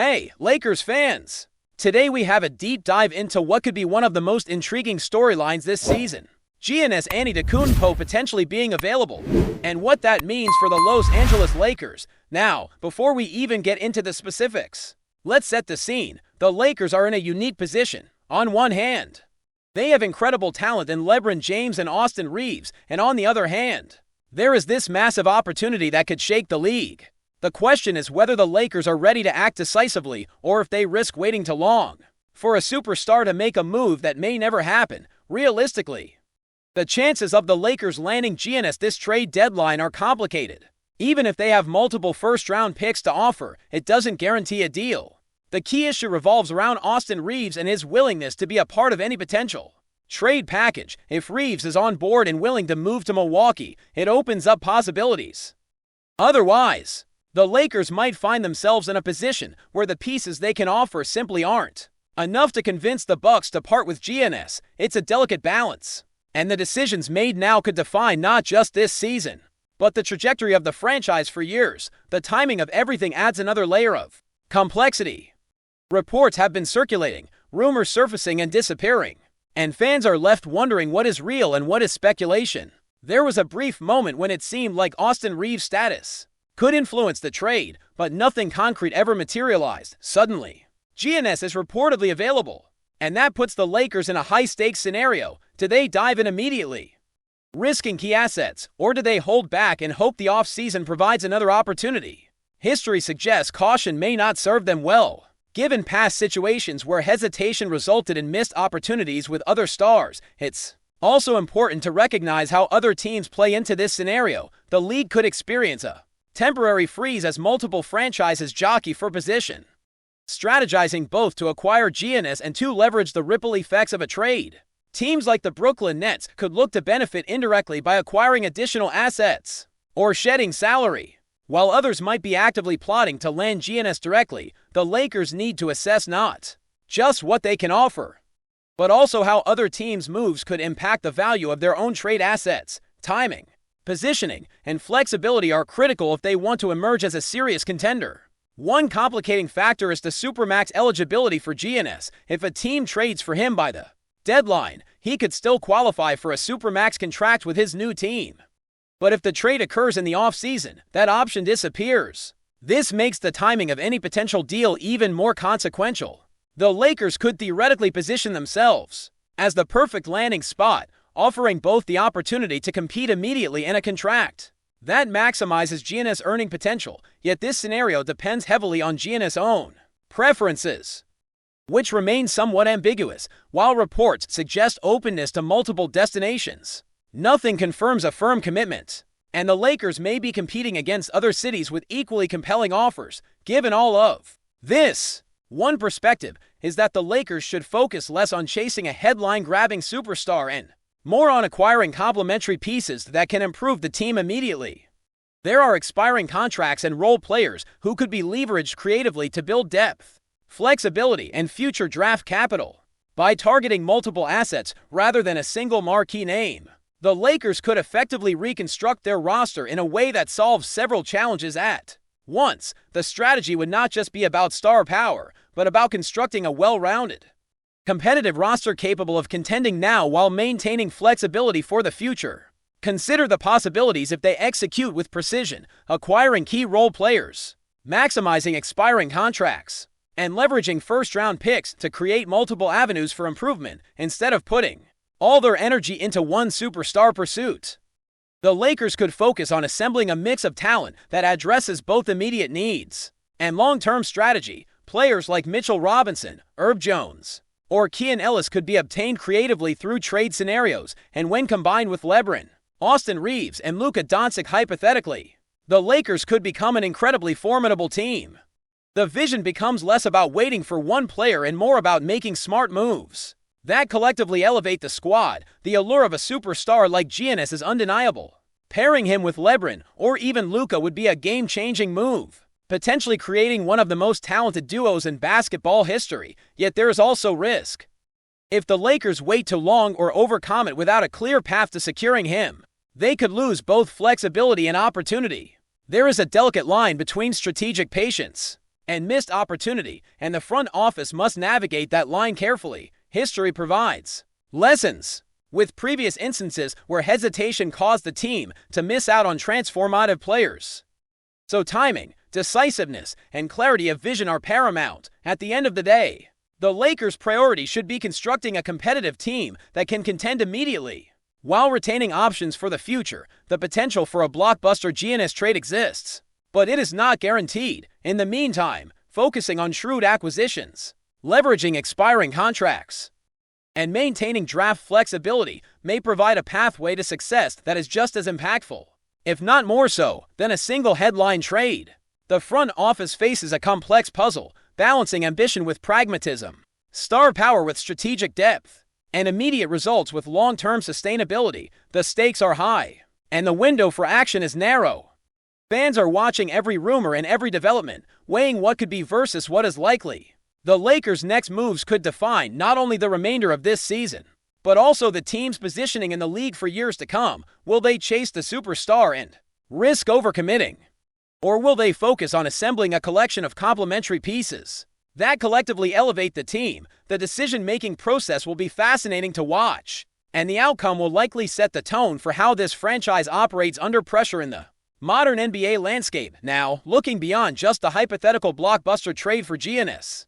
Hey, Lakers fans! Today we have a deep dive into what could be one of the most intriguing storylines this season. GIANNIS Antetokounmpo potentially being available, and what that means for the Los Angeles Lakers. Now, before we even get into the specifics, let's set the scene. The Lakers are in a unique position. On one hand, they have incredible talent in LeBron James and Austin Reeves, and on the other hand, there is this massive opportunity that could shake the league. The question is whether the Lakers are ready to act decisively or if they risk waiting too long for a superstar to make a move that may never happen. Realistically, the chances of the Lakers landing GIANNIS this trade deadline are complicated. Even if they have multiple first-round picks to offer, it doesn't guarantee a deal. The key issue revolves around Austin Reeves and his willingness to be a part of any potential trade package. If Reeves is on board and willing to move to Milwaukee, it opens up possibilities. Otherwise, the Lakers might find themselves in a position where the pieces they can offer simply aren't enough to convince the Bucks to part with GIANNIS. It's a delicate balance, and the decisions made now could define not just this season, but the trajectory of the franchise for years. The timing of everything adds another layer of complexity. Reports have been circulating, rumors surfacing and disappearing, and fans are left wondering what is real and what is speculation. There was a brief moment when it seemed like Austin Reeves' status could influence the trade, but nothing concrete ever materialized. Suddenly, GIANNIS is reportedly available, and that puts the Lakers in a high-stakes scenario. Do they dive in immediately, risking key assets, or do they hold back and hope the offseason provides another opportunity? History suggests caution may not serve them well, given past situations where hesitation resulted in missed opportunities with other stars. It's also important to recognize how other teams play into this scenario. The league could experience a temporary freeze as multiple franchises jockey for position, strategizing both to acquire GIANNIS and to leverage the ripple effects of a trade. Teams like the Brooklyn Nets could look to benefit indirectly by acquiring additional assets or shedding salary, while others might be actively plotting to land GIANNIS directly. The Lakers need to assess not just what they can offer, but also how other teams' moves could impact the value of their own trade assets. Timing, positioning, and flexibility are critical if they want to emerge as a serious contender. One complicating factor is the Supermax eligibility for GIANNIS. If a team trades for him by the deadline, he could still qualify for a Supermax contract with his new team. But if the trade occurs in the offseason, that option disappears. This makes the timing of any potential deal even more consequential. The Lakers could theoretically position themselves as the perfect landing spot, offering both the opportunity to compete immediately and a contract that maximizes GIANNIS' earning potential. Yet this scenario depends heavily on GIANNIS' own preferences, which remain somewhat ambiguous. While reports suggest openness to multiple destinations, nothing confirms a firm commitment, and the Lakers may be competing against other cities with equally compelling offers. Given all of this, one perspective is that the Lakers should focus less on chasing a headline-grabbing superstar and more on acquiring complementary pieces that can improve the team immediately. There are expiring contracts and role players who could be leveraged creatively to build depth, flexibility, and future draft capital. By targeting multiple assets rather than a single marquee name, the Lakers could effectively reconstruct their roster in a way that solves several challenges at once. The strategy would not just be about star power, but about constructing a well-rounded, competitive roster capable of contending now while maintaining flexibility for the future. Consider the possibilities if they execute with precision, acquiring key role players, maximizing expiring contracts, and leveraging first-round picks to create multiple avenues for improvement instead of putting all their energy into one superstar pursuit. The Lakers could focus on assembling a mix of talent that addresses both immediate needs and long-term strategy. Players like Mitchell Robinson, Herb Jones, or Keon Ellis could be obtained creatively through trade scenarios, and when combined with LeBron, Austin Reeves, and Luka Doncic hypothetically, the Lakers could become an incredibly formidable team. The vision becomes less about waiting for one player and more about making smart moves that collectively elevate the squad. The allure of a superstar like GIANNIS is undeniable. Pairing him with LeBron or even Luka would be a game-changing move, potentially creating one of the most talented duos in basketball history. Yet there is also risk. If the Lakers wait too long or overcommit without a clear path to securing him, they could lose both flexibility and opportunity. There is a delicate line between strategic patience and missed opportunity, and the front office must navigate that line carefully. History provides lessons, with previous instances where hesitation caused the team to miss out on transformative players. So timing, decisiveness, and clarity of vision are paramount. At the end of the day, the Lakers' priority should be constructing a competitive team that can contend immediately. While retaining options for the future, the potential for a blockbuster GIANNIS trade exists, but it is not guaranteed. In the meantime, focusing on shrewd acquisitions, leveraging expiring contracts, and maintaining draft flexibility may provide a pathway to success that is just as impactful, if not more so, than a single headline trade. The front office faces a complex puzzle, balancing ambition with pragmatism, star power with strategic depth, and immediate results with long-term sustainability. The stakes are high, and the window for action is narrow. Fans are watching every rumor and every development, weighing what could be versus what is likely. The Lakers' next moves could define not only the remainder of this season, but also the team's positioning in the league for years to come. Will they chase the superstar and risk overcommitting? Or will they focus on assembling a collection of complementary pieces that collectively elevate the team? The decision-making process will be fascinating to watch, and the outcome will likely set the tone for how this franchise operates under pressure in the modern NBA landscape. Now, looking beyond just the hypothetical blockbuster trade for GIANNIS,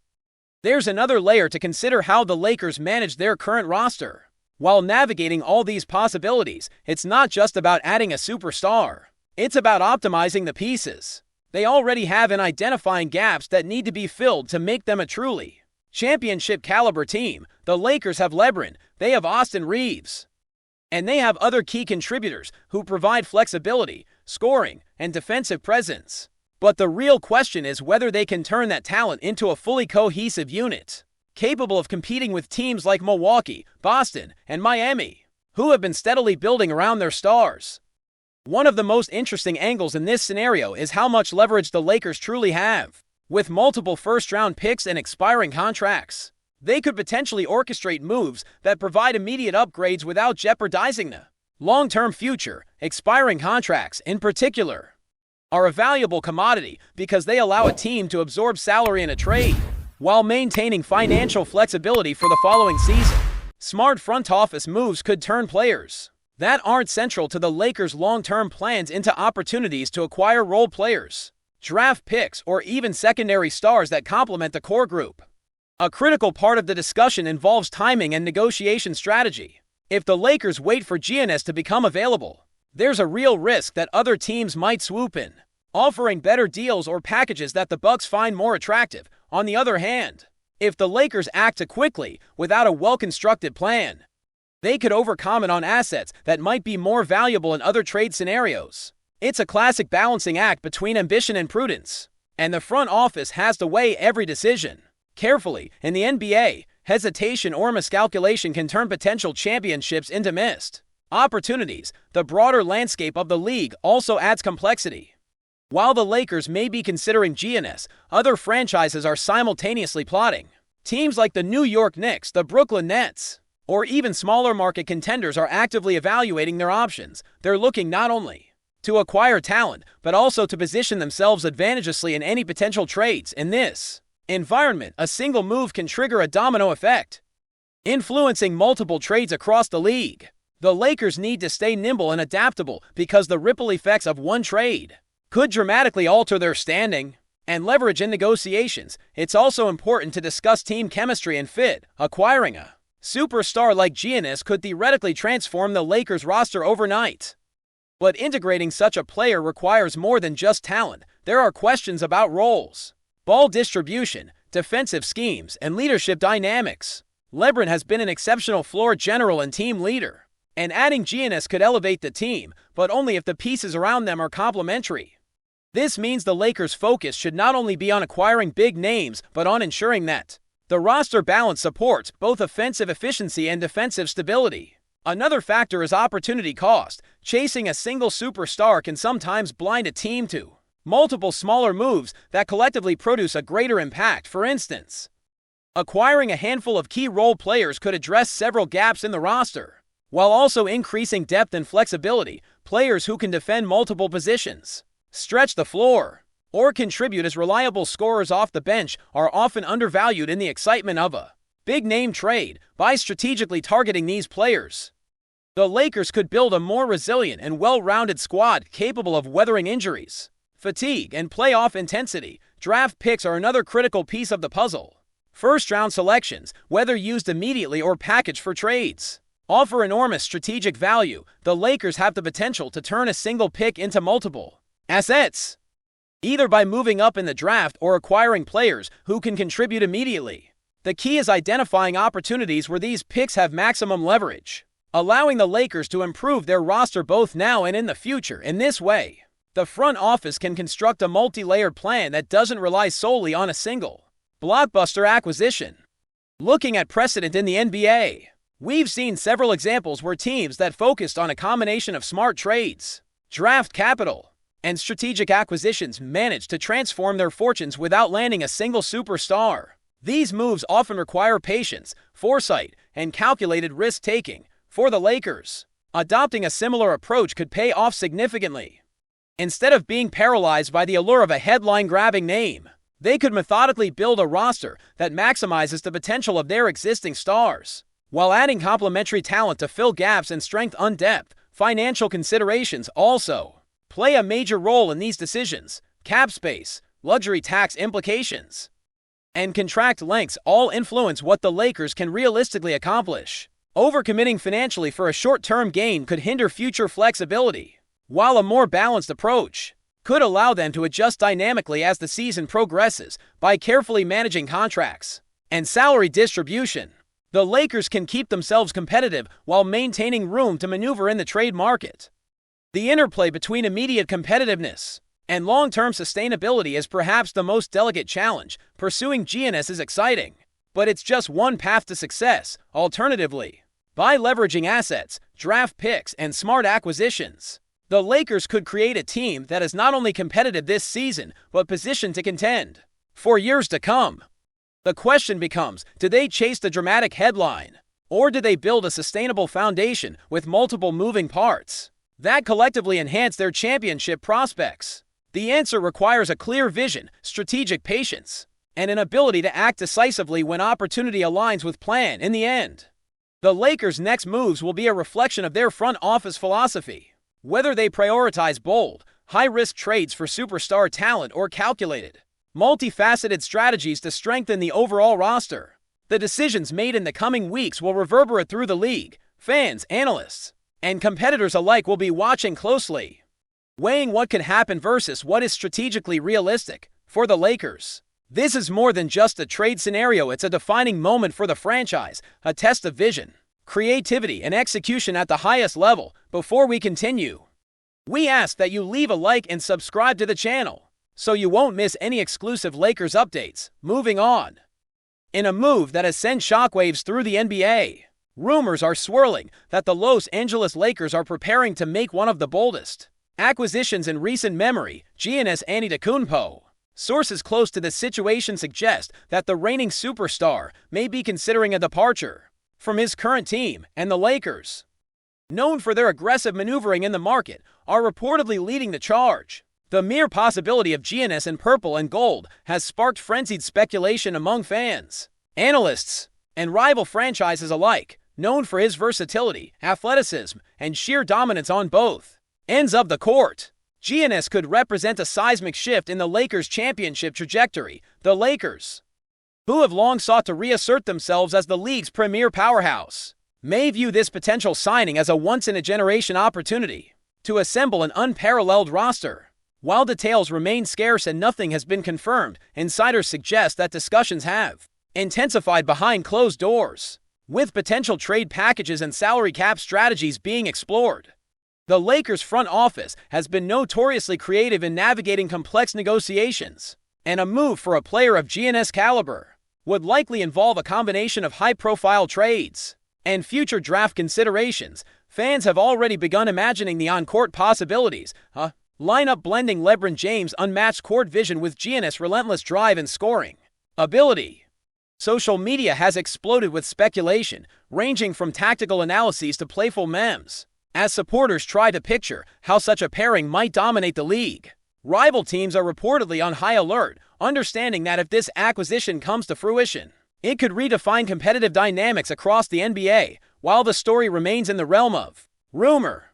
there's another layer to consider: how the Lakers manage their current roster. While navigating all these possibilities, it's not just about adding a superstar. It's about optimizing the pieces they already have and identifying gaps that need to be filled to make them a truly championship-caliber team. The Lakers have LeBron, they have Austin Reeves, and they have other key contributors who provide flexibility, scoring, and defensive presence. But the real question is whether they can turn that talent into a fully cohesive unit, capable of competing with teams like Milwaukee, Boston, and Miami, who have been steadily building around their stars. One of the most interesting angles in this scenario is how much leverage the Lakers truly have. With multiple first-round picks and expiring contracts, they could potentially orchestrate moves that provide immediate upgrades without jeopardizing the long-term future. Expiring contracts, in particular, are a valuable commodity because they allow a team to absorb salary in a trade while maintaining financial flexibility for the following season. Smart front office moves could turn players that aren't central to the Lakers' long-term plans into opportunities to acquire role players, draft picks, or even secondary stars that complement the core group. A critical part of the discussion involves timing and negotiation strategy. If the Lakers wait for GIANNIS to become available, there's a real risk that other teams might swoop in, offering better deals or packages that the Bucks find more attractive. On the other hand, if the Lakers act too quickly without a well-constructed plan, they could overcommit on assets that might be more valuable in other trade scenarios. It's a classic balancing act between ambition and prudence, and the front office has to weigh every decision carefully. In the NBA, hesitation or miscalculation can turn potential championships into missed opportunities. The broader landscape of the league also adds complexity. While the Lakers may be considering GIANNIS, other franchises are simultaneously plotting. Teams like the New York Knicks, the Brooklyn Nets, or even smaller market contenders are actively evaluating their options. They're looking not only to acquire talent, but also to position themselves advantageously in any potential trades. In this environment, a single move can trigger a domino effect, influencing multiple trades across the league. The Lakers need to stay nimble and adaptable because the ripple effects of one trade could dramatically alter their standing and leverage in negotiations. It's also important to discuss team chemistry and fit. Acquiring a superstar like GIANNIS could theoretically transform the Lakers roster overnight, but integrating such a player requires more than just talent. There are questions about roles, ball distribution, defensive schemes, and leadership dynamics. LeBron has been an exceptional floor general and team leader, and adding GIANNIS could elevate the team, but only if the pieces around them are complementary. This means the Lakers' focus should not only be on acquiring big names, but on ensuring that the roster balance supports both offensive efficiency and defensive stability. Another factor is opportunity cost. Chasing a single superstar can sometimes blind a team to multiple smaller moves that collectively produce a greater impact. For instance, acquiring a handful of key role players could address several gaps in the roster, while also increasing depth and flexibility. Players who can defend multiple positions, stretch the floor, or contribute as reliable scorers off the bench are often undervalued in the excitement of a big-name trade by strategically targeting these players. The Lakers could build a more resilient and well-rounded squad capable of weathering injuries, fatigue, and playoff intensity. Draft picks are another critical piece of the puzzle. First-round selections, whether used immediately or packaged for trades, offer enormous strategic value. The Lakers have the potential to turn a single pick into multiple assets, either by moving up in the draft or acquiring players who can contribute immediately. The key is identifying opportunities where these picks have maximum leverage, allowing the Lakers to improve their roster both now and in the future. In this way, the front office can construct a multi-layered plan that doesn't rely solely on a single blockbuster acquisition. Looking at precedent in the NBA, we've seen several examples where teams that focused on a combination of smart trades, draft capital, and strategic acquisitions managed to transform their fortunes without landing a single superstar. These moves often require patience, foresight, and calculated risk-taking. For the Lakers, adopting a similar approach could pay off significantly. Instead of being paralyzed by the allure of a headline-grabbing name, they could methodically build a roster that maximizes the potential of their existing stars, while adding complementary talent to fill gaps and strengthen depth. Financial considerations also play a major role in these decisions. Cap space, luxury tax implications, and contract lengths all influence what the Lakers can realistically accomplish. Overcommitting financially for a short-term gain could hinder future flexibility, while a more balanced approach could allow them to adjust dynamically as the season progresses. By carefully managing contracts and salary distribution, the Lakers can keep themselves competitive while maintaining room to maneuver in the trade market. The interplay between immediate competitiveness and long-term sustainability is perhaps the most delicate challenge. Pursuing GIANNIS is exciting, but it's just one path to success. Alternatively, by leveraging assets, draft picks, and smart acquisitions, the Lakers could create a team that is not only competitive this season, but positioned to contend for years to come. The question becomes, do they chase the dramatic headline, or do they build a sustainable foundation with multiple moving parts that collectively enhance their championship prospects? The answer requires a clear vision, strategic patience, and an ability to act decisively when opportunity aligns with plan. In the end, the Lakers' next moves will be a reflection of their front office philosophy. Whether they prioritize bold, high-risk trades for superstar talent or calculated, multifaceted strategies to strengthen the overall roster, the decisions made in the coming weeks will reverberate through the league. Fans, analysts, and competitors alike will be watching closely, weighing what can happen versus what is strategically realistic. For the Lakers, this is more than just a trade scenario. It's a defining moment for the franchise, a test of vision, creativity, and execution at the highest level. Before we continue, we ask that you leave a like and subscribe to the channel so you won't miss any exclusive Lakers updates. Moving on. In a move that has sent shockwaves through the NBA, rumors are swirling that the Los Angeles Lakers are preparing to make one of the boldest acquisitions in recent memory. GIANNIS Antetokounmpo. Sources close to the situation suggest that the reigning superstar may be considering a departure from his current team, and the Lakers, known for their aggressive maneuvering in the market, are reportedly leading the charge. The mere possibility of GIANNIS in purple and gold has sparked frenzied speculation among fans, analysts, and rival franchises alike. Known for his versatility, athleticism, and sheer dominance on both ends of the court, GIANNIS could represent a seismic shift in the Lakers' championship trajectory. The Lakers, who have long sought to reassert themselves as the league's premier powerhouse, may view this potential signing as a once-in-a-generation opportunity to assemble an unparalleled roster. While details remain scarce and nothing has been confirmed, insiders suggest that discussions have intensified behind closed doors, with potential trade packages and salary cap strategies being explored. The Lakers' front office has been notoriously creative in navigating complex negotiations, and a move for a player of GIANNIS' caliber would likely involve a combination of high-profile trades and future draft considerations. Fans have already begun imagining the on-court possibilities, a lineup blending LeBron James' unmatched court vision with GIANNIS' relentless drive and scoring ability. Social media has exploded with speculation, ranging from tactical analyses to playful memes, as supporters try to picture how such a pairing might dominate the league. Rival teams are reportedly on high alert, understanding that if this acquisition comes to fruition, it could redefine competitive dynamics across the NBA, while the story remains in the realm of rumor.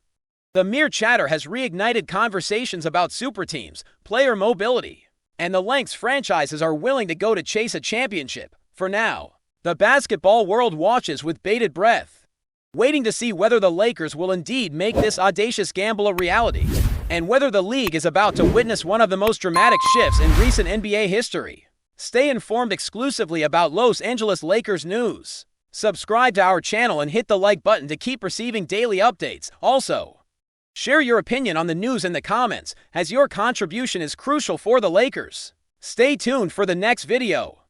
The mere chatter has reignited conversations about super teams, player mobility, and the lengths franchises are willing to go to chase a championship. For now, the basketball world watches with bated breath, waiting to see whether the Lakers will indeed make this audacious gamble a reality, and whether the league is about to witness one of the most dramatic shifts in recent NBA history. Stay informed exclusively about Los Angeles Lakers news. Subscribe to our channel and hit the like button to keep receiving daily updates. Also, share your opinion on the news in the comments, as your contribution is crucial for the Lakers. Stay tuned for the next video.